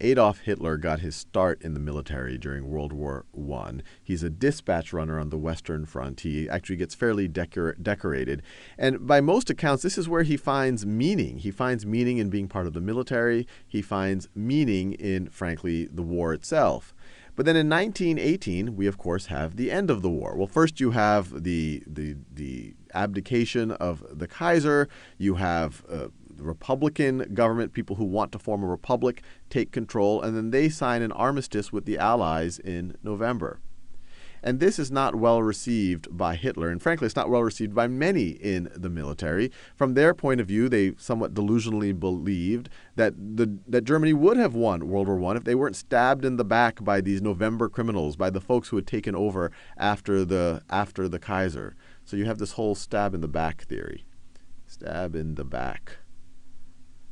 Adolf Hitler got his start in the military during World War I. He's a dispatch runner on the Western Front. He actually gets fairly decorated. And by most accounts, this is where he finds meaning. He finds meaning in being part of the military. He finds meaning in, frankly, the war itself. But then in 1918, we, of course, have the end of the war. Well, first you have the abdication of the Kaiser. You have the Republican government, people who want to form a republic, take control, and then they sign an armistice with the Allies in November. And this is not well received by Hitler, and frankly, it's not well received by many in the military. From their point of view, they somewhat delusionally believed that Germany would have won World War I if they weren't stabbed in the back by these November criminals, by the folks who had taken over after the Kaiser. So you have this whole stab in the back theory. Stab in the back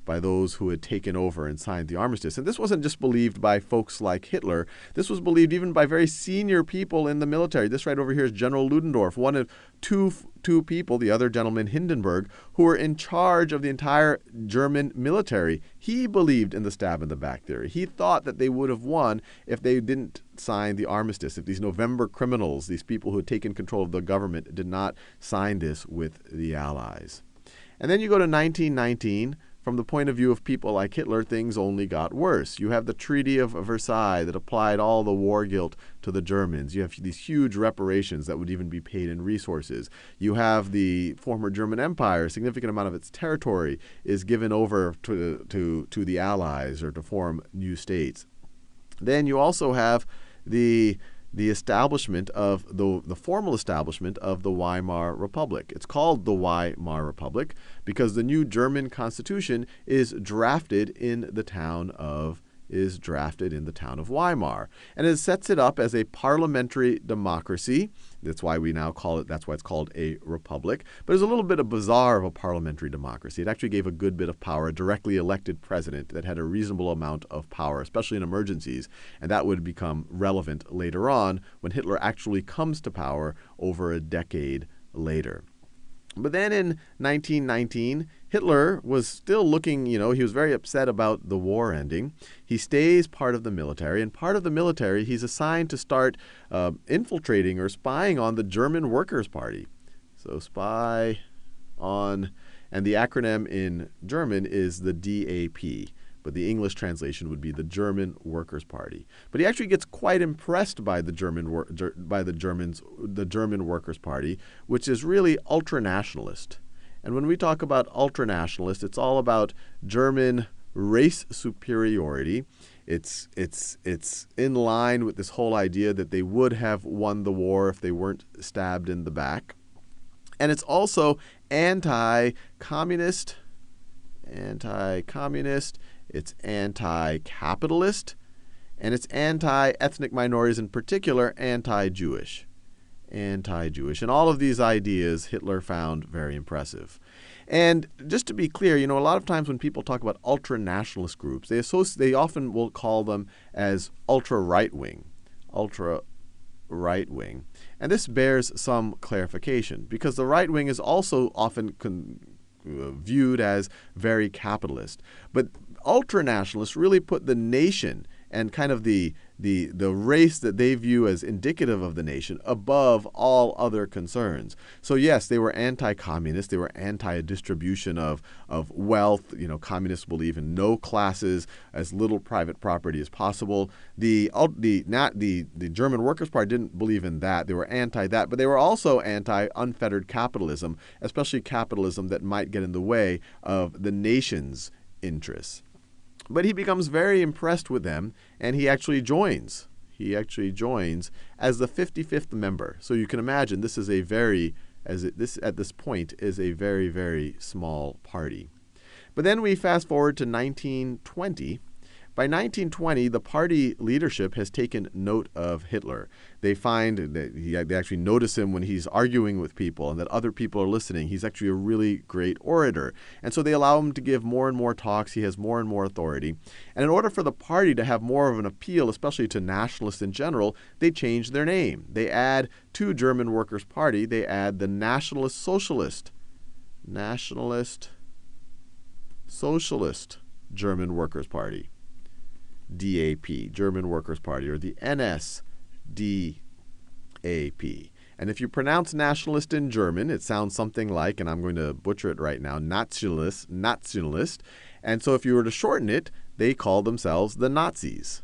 by those who had taken over and signed the armistice. And this wasn't just believed by folks like Hitler. This was believed even by very senior people in the military. This right over here is General Ludendorff, one of two people, the other gentleman, Hindenburg, who were in charge of the entire German military. He believed in the stab in the back theory. He thought that they would have won if they didn't sign the armistice, if these November criminals, these people who had taken control of the government, did not sign this with the Allies. And then you go to 1919. From the point of view of people like Hitler, things only got worse. You have the Treaty of Versailles that applied all the war guilt to the Germans. You have these huge reparations that would even be paid in resources. You have the former German Empire. A significant amount of its territory is given over to the Allies or to form new states. Then you also have the establishment of the formal establishment of the Weimar Republic. It's called the Weimar Republic because the new German constitution is drafted in the town of Weimar. And it sets it up as a parliamentary democracy. That's why it's called a republic. But it's a little bit of bizarre of a parliamentary democracy. It actually gave a good bit of power, a directly elected president that had a reasonable amount of power, especially in emergencies. And that would become relevant later on when Hitler actually comes to power over a decade later. But then in 1919, Hitler was still looking, he was very upset about the war ending. He stays part of the military, and part of the military, he's assigned to start infiltrating or spying on the German Workers' Party. So spy on, and the acronym in German is the DAP. But the English translation would be the German Workers' Party. But he actually gets quite impressed by the German Workers' Party, which is really ultranationalist. And when we talk about ultranationalist, it's all about German race superiority. It's in line with this whole idea that they would have won the war if they weren't stabbed in the back. And it's also anti-communist, it's anti-capitalist, and it's anti-ethnic minorities, in particular anti-Jewish. And all of these ideas Hitler found very impressive. And just to be clear, a lot of times when people talk about ultra-nationalist groups, they often will call them as ultra-right-wing. Ultra-right-wing. And this bears some clarification, because the right wing is also often viewed as very capitalist. But ultranationalists really put the nation and kind of the race that they view as indicative of the nation above all other concerns. So yes, they were anti-communist. They were anti-distribution of wealth. Communists believe in no classes, as little private property as possible. The German Workers' Party didn't believe in that. They were anti-that, but they were also anti-unfettered capitalism, especially capitalism that might get in the way of the nation's interests. But he becomes very impressed with them, and he actually joins. As the 55th member. So you can imagine this is at this point is a very, very small party. But then we fast forward to 1920. By 1920, the party leadership has taken note of Hitler. They find that they actually notice him when he's arguing with people and that other people are listening. He's actually a really great orator. And so they allow him to give more and more talks. He has more and more authority. And in order for the party to have more of an appeal, especially to nationalists in general, they change their name. They add to German Workers' Party, they add the Nationalist Socialist German Workers' Party. DAP, German Workers' Party, or the NSDAP. And if you pronounce nationalist in German, it sounds something like, and I'm going to butcher it right now, nationalist. And so if you were to shorten it, they call themselves the Nazis.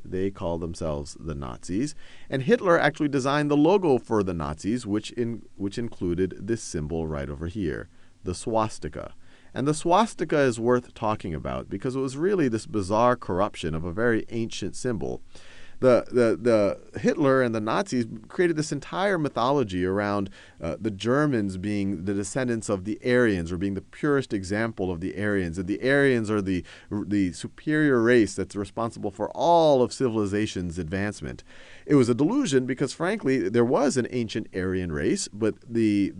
They call themselves the Nazis. And Hitler actually designed the logo for the Nazis, which included this symbol right over here, the swastika. And the swastika is worth talking about because it was really this bizarre corruption of a very ancient symbol. The Hitler and the Nazis created this entire mythology around the Germans being the descendants of the Aryans, or being the purest example of the Aryans. And the Aryans are the superior race that's responsible for all of civilization's advancement. It was a delusion because, frankly, there was an ancient Aryan race, but the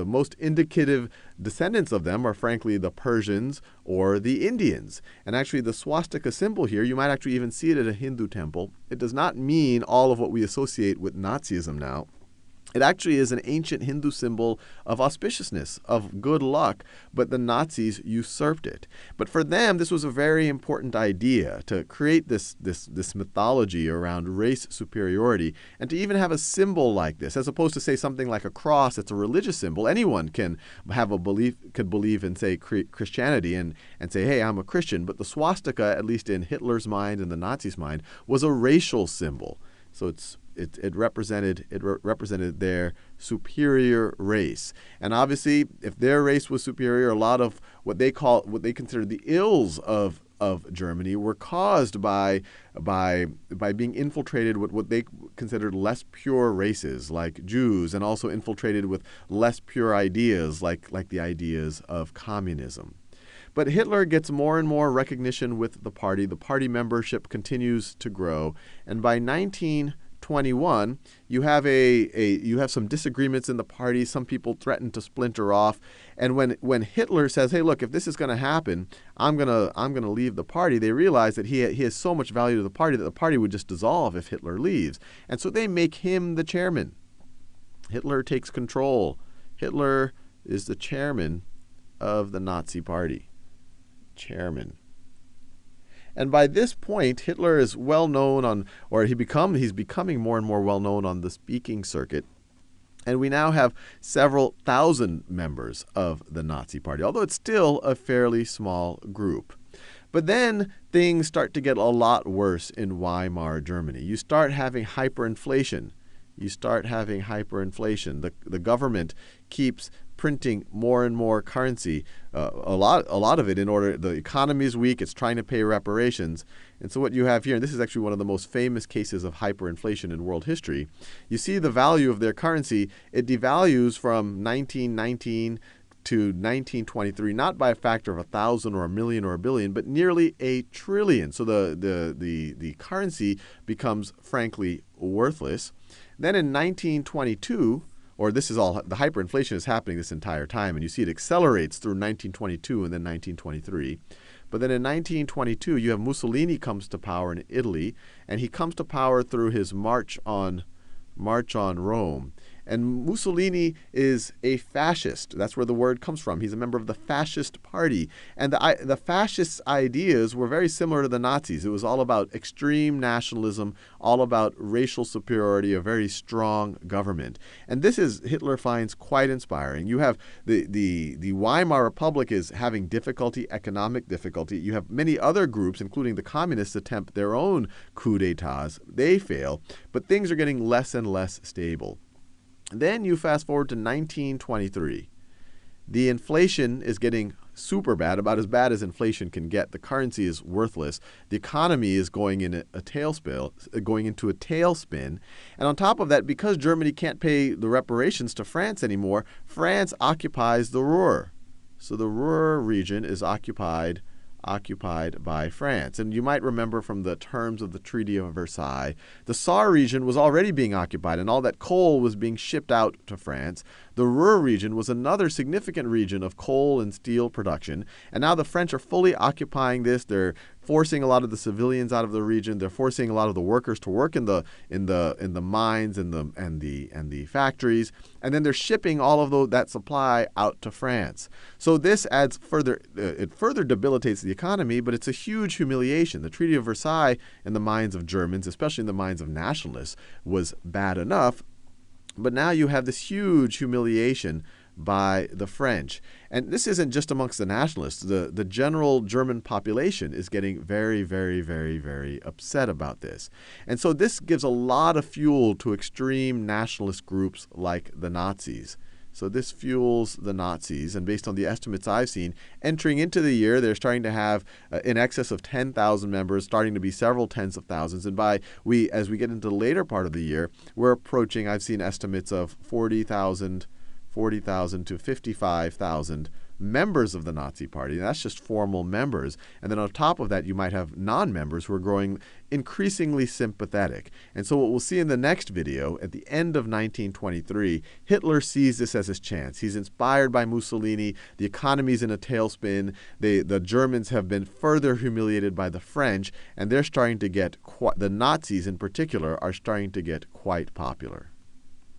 most indicative descendants of them are, frankly, the Persians or the Indians. And actually, the swastika symbol here, you might actually even see it at a Hindu temple. It does not mean all of what we associate with Nazism now. It actually is an ancient Hindu symbol of auspiciousness, of good luck, but the Nazis usurped it. But for them, this was a very important idea, to create this mythology around race superiority, and to even have a symbol like this, as opposed to, say, something like a cross that's a religious symbol. Anyone can have a belief, could believe in, say, Christianity and say, hey, I'm a Christian. But the swastika, at least in Hitler's mind and the Nazis' mind, was a racial symbol. So it represented their superior race. And obviously, if their race was superior, a lot of what they considered the ills of Germany were caused by being infiltrated with what they considered less pure races, like Jews, and also infiltrated with less pure ideas, like the ideas of communism. But Hitler gets more and more recognition with the party. The party membership continues to grow, and by 1921, you have some disagreements in the party. Some people threaten to splinter off, and when Hitler says, "Hey, look, if this is going to happen, I'm gonna leave the party," they realize that he has so much value to the party that the party would just dissolve if Hitler leaves, and so they make him the chairman. Hitler takes control. Hitler is the chairman of the Nazi Party. Chairman. And by this point, Hitler is well known he's becoming more and more well known on the speaking circuit. And we now have several thousand members of the Nazi Party, although it's still a fairly small group. But then things start to get a lot worse in Weimar Germany. You start having hyperinflation. The government keeps printing more and more currency, a lot of it in order. The economy is weak. It's trying to pay reparations. And so what you have here, and this is actually one of the most famous cases of hyperinflation in world history, you see the value of their currency. It devalues from 1919 to 1923, not by a factor of 1,000 or 1,000,000 or 1,000,000,000, but nearly 1 trillion. So the currency becomes, frankly, worthless. Then in 1922, or this is all, the hyperinflation is happening this entire time, and you see it accelerates through 1922 and then 1923. But then in 1922, you have Mussolini comes to power in Italy, and he comes to power through his March on Rome. And Mussolini is a fascist. That's where the word comes from. He's a member of the fascist party. And the fascist ideas were very similar to the Nazis. It was all about extreme nationalism, all about racial superiority, a very strong government. And this is, Hitler finds quite inspiring. You have the Weimar Republic is having economic difficulty. You have many other groups, including the communists, attempt their own coups d'etats. They fail, but things are getting less and less stable. Then you fast forward to 1923. The inflation is getting super bad, about as bad as inflation can get. The currency is worthless. The economy is going into a tailspin. And on top of that, because Germany can't pay the reparations to France anymore, France occupies the Ruhr. So the Ruhr region is occupied by France. And you might remember from the terms of the Treaty of Versailles, the Saar region was already being occupied, and all that coal was being shipped out to France. The Ruhr region was another significant region of coal and steel production, and now the French are fully occupying this. They're forcing a lot of the civilians out of the region. They're forcing a lot of the workers to work in the mines and the factories, and then they're shipping all of that supply out to France. So this adds further debilitates the economy, but it's a huge humiliation. The Treaty of Versailles, in the minds of Germans, especially in the minds of nationalists, was bad enough, but now you have this huge humiliation by the French. And this isn't just amongst the nationalists. The general German population is getting very, very, very, very upset about this. And so this gives a lot of fuel to extreme nationalist groups like the Nazis. So this fuels the Nazis, and based on the estimates I've seen, entering into the year, they're starting to have in excess of 10,000 members, starting to be several tens of thousands. And as we get into the later part of the year, we're approaching, I've seen estimates of 40,000 to 55,000 members of the Nazi Party. And that's just formal members. And then on top of that, you might have non-members who are growing increasingly sympathetic. And so what we'll see in the next video, at the end of 1923, Hitler sees this as his chance. He's inspired by Mussolini. The economy's in a tailspin. The Germans have been further humiliated by the French, and they're starting to get, the Nazis in particular, are starting to get quite popular.